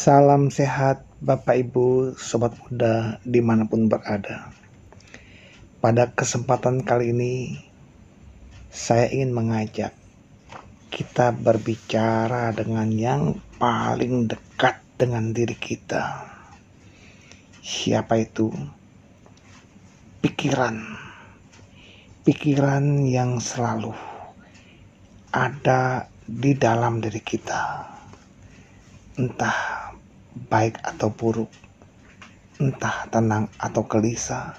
Salam sehat Bapak Ibu, Sobat Muda dimanapun berada. Pada kesempatan kali ini, saya ingin mengajak kita berbicara dengan yang paling dekat dengan diri kita. Siapa itu? Pikiran yang selalu ada di dalam diri kita. Entah baik atau buruk, entah tenang atau gelisah,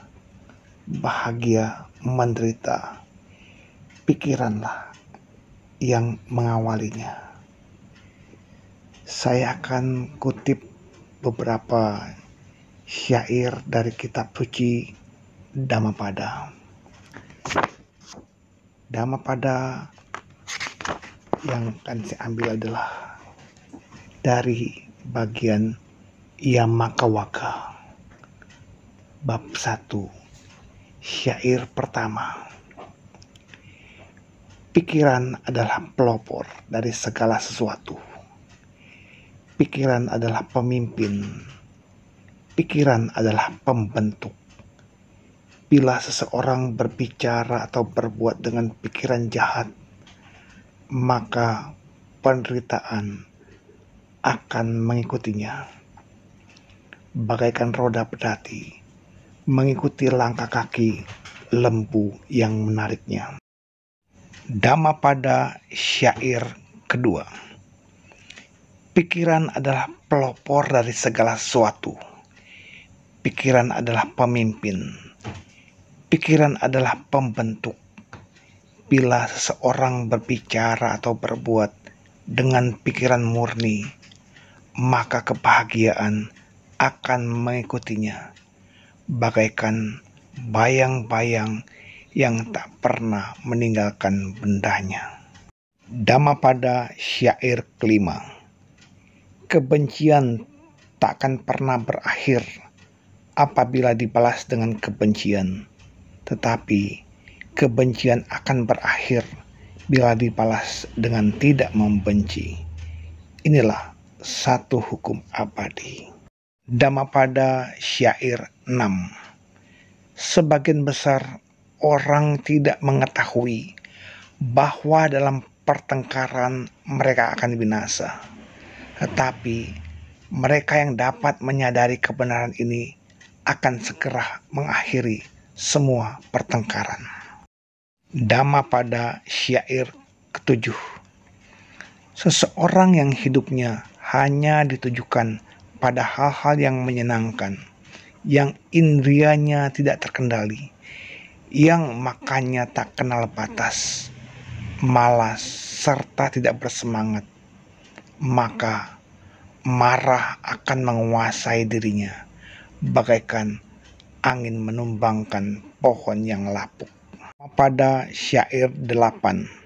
bahagia, menderita, pikiranlah yang mengawalinya. Saya akan kutip beberapa syair dari kitab suci Dhammapada. Dhammapada yang akan saya ambil adalah dari bagian Yamakawaka, bab 1, syair pertama. Pikiran adalah pelopor dari segala sesuatu. Pikiran adalah pemimpin. Pikiran adalah pembentuk. Bila seseorang berbicara atau berbuat dengan pikiran jahat, maka penderitaan akan mengikutinya. Bagaikan roda pedati mengikuti langkah kaki lembu yang menariknya. Dhammapada syair kedua. Pikiran adalah pelopor dari segala sesuatu. Pikiran adalah pemimpin. Pikiran adalah pembentuk. Bila seseorang berbicara atau berbuat dengan pikiran murni, maka kebahagiaan akan mengikutinya, bagaikan bayang-bayang yang tak pernah meninggalkan bendanya. Dhammapada syair kelima. Kebencian tak akan pernah berakhir apabila dibalas dengan kebencian, tetapi kebencian akan berakhir bila dibalas dengan tidak membenci. Inilah satu hukum abadi. Dhammapada syair 6. Sebagian besar orang tidak mengetahui bahwa dalam pertengkaran mereka akan binasa. Tetapi mereka yang dapat menyadari kebenaran ini akan segera mengakhiri semua pertengkaran. Dhammapada syair ketujuh. Seseorang yang hidupnya hanya ditujukan pada hal-hal yang menyenangkan, yang indrianya tidak terkendali, yang makannya tak kenal batas, malas serta tidak bersemangat, maka marah akan menguasai dirinya, bagaikan angin menumbangkan pohon yang lapuk. Pada syair 8.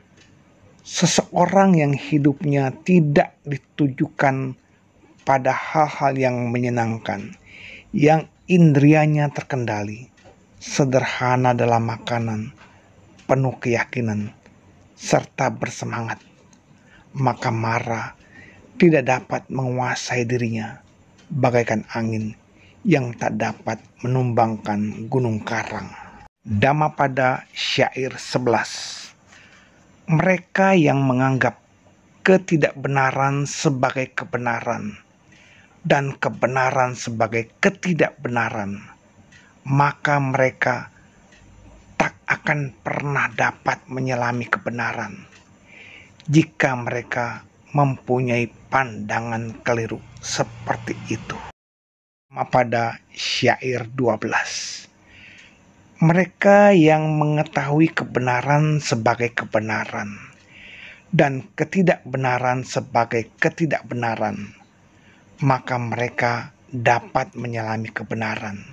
Seseorang yang hidupnya tidak ditujukan pada hal-hal yang menyenangkan, yang indrianya terkendali, sederhana dalam makanan, penuh keyakinan, serta bersemangat, maka marah tidak dapat menguasai dirinya, bagaikan angin yang tak dapat menumbangkan gunung karang. Dhammapada syair 11. Mereka yang menganggap ketidakbenaran sebagai kebenaran dan kebenaran sebagai ketidakbenaran, maka mereka tak akan pernah dapat menyelami kebenaran jika mereka mempunyai pandangan keliru seperti itu. Pada syair 12. Mereka yang mengetahui kebenaran sebagai kebenaran dan ketidakbenaran sebagai ketidakbenaran, maka mereka dapat menyelami kebenaran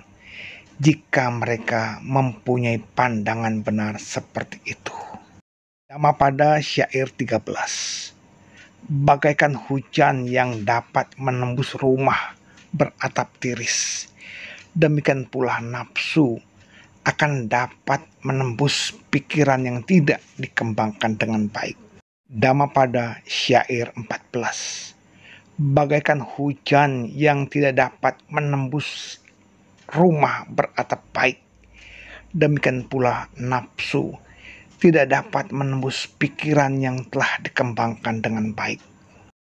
jika mereka mempunyai pandangan benar seperti itu. Dhammapada syair 13. Bagaikan hujan yang dapat menembus rumah beratap tiris, demikian pula nafsu akan dapat menembus pikiran yang tidak dikembangkan dengan baik. Dhammapada syair 14. bagaikan hujan yang tidak dapat menembus rumah beratap baik. Demikian pula nafsu tidak dapat menembus pikiran yang telah dikembangkan dengan baik.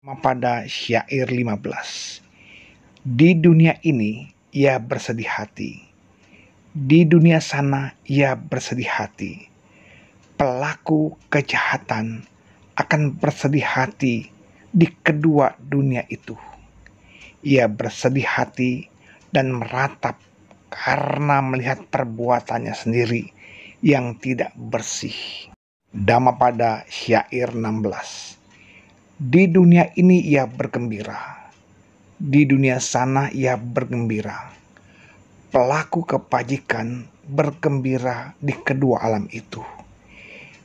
Pada syair 15. Di dunia ini ia bersedih hati, di dunia sana ia bersedih hati. Pelaku kejahatan akan bersedih hati di kedua dunia itu. Ia bersedih hati dan meratap karena melihat perbuatannya sendiri yang tidak bersih. Dhammapada syair 16. Di dunia ini ia bergembira, di dunia sana ia bergembira. Pelaku kebajikan bergembira di kedua alam itu.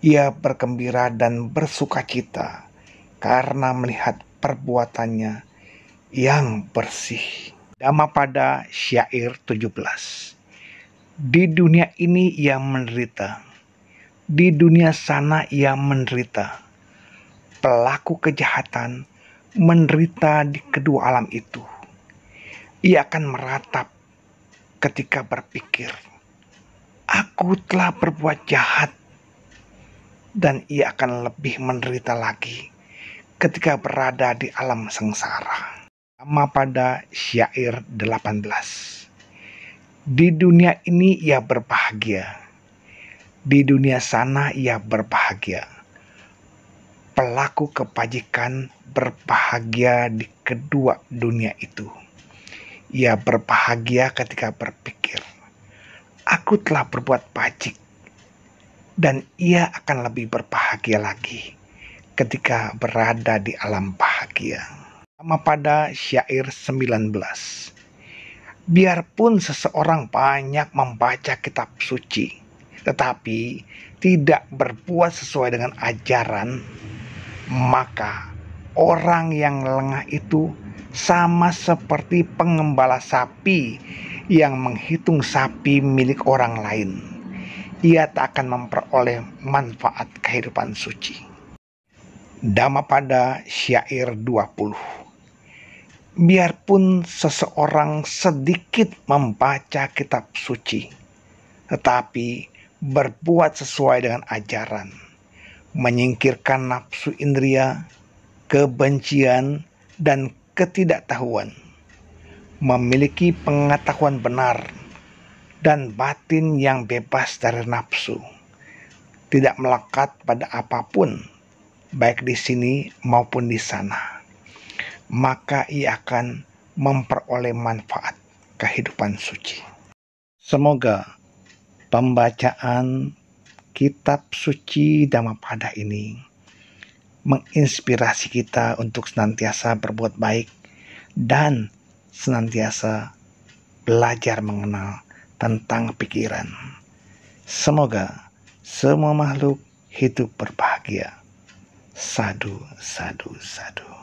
Ia bergembira dan bersukacita karena melihat perbuatannya yang bersih. Dhammapada syair 17. Di dunia ini ia menderita, di dunia sana ia menderita. Pelaku kejahatan menderita di kedua alam itu. Ia akan meratap ketika berpikir, aku telah berbuat jahat. Dan ia akan lebih menderita lagi ketika berada di alam sengsara. Dhammapada syair 18. Di dunia ini ia berbahagia, di dunia sana ia berbahagia. Pelaku kebajikan berbahagia di kedua dunia itu. Ia berbahagia ketika berpikir, aku telah berbuat bajik. Dan ia akan lebih berbahagia lagi ketika berada di alam bahagia. Dhammapada syair 19. Biarpun seseorang banyak membaca kitab suci, tetapi tidak berbuat sesuai dengan ajaran, maka orang yang lengah itu sama seperti pengembala sapi yang menghitung sapi milik orang lain. Ia tak akan memperoleh manfaat kehidupan suci. Dhammapada syair 20. Biarpun seseorang sedikit membaca kitab suci, tetapi berbuat sesuai dengan ajaran, menyingkirkan nafsu indria, kebencian, dan ketidaktahuan, memiliki pengetahuan benar, dan batin yang bebas dari nafsu, tidak melekat pada apapun, baik di sini maupun di sana, maka ia akan memperoleh manfaat kehidupan suci. Semoga pembacaan kitab suci Dhammapada ini menginspirasi kita untuk senantiasa berbuat baik dan senantiasa belajar mengenal tentang pikiran. Semoga semua makhluk hidup berbahagia. Sadhu, sadhu, sadhu.